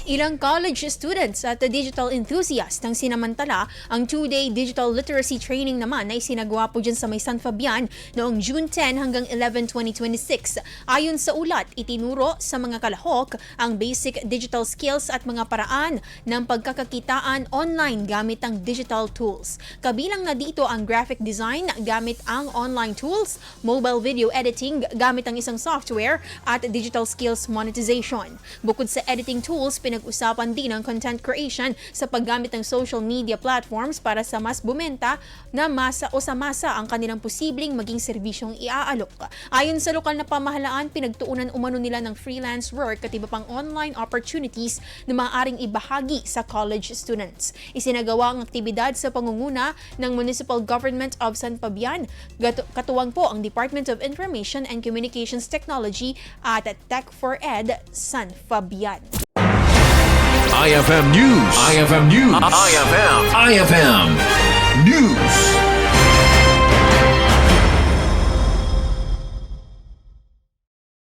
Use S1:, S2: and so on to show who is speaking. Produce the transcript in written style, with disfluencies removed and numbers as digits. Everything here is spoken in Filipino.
S1: Ilang college students at digital enthusiast ang sinamantala ang 2-day digital literacy training naman na isinagawa po dyan sa may San Fabian noong June 10 hanggang 11, 2026. Ayon sa ulat, itinuro sa mga kalahok ang basic digital skills at mga paraan ng pagkakakitaan online gamit ang digital tools. Kabilang na dito ang graphic design gamit ang online tools, mobile video editing gamit ang isang software at digital skills monetization. Bukod sa editing tools, pinag-usapan din ang content creation sa paggamit ng social media platforms para sa mas bumenta na masa o sa masa ang kanilang posibleng maging serbisyong iaalok. Ayon sa lokal na pamahalaan, pinagtuunan umano nila ng freelance work at iba pang online opportunities na maaaring ibahagi sa college students. Isinagawa ang aktibidad sa pangunguna ng Municipal Government of San Fabian. Katuwang po ang Department of Information and Communications Technology at Tech for Ed San Fabian.
S2: IFM News. IFM News. IFM.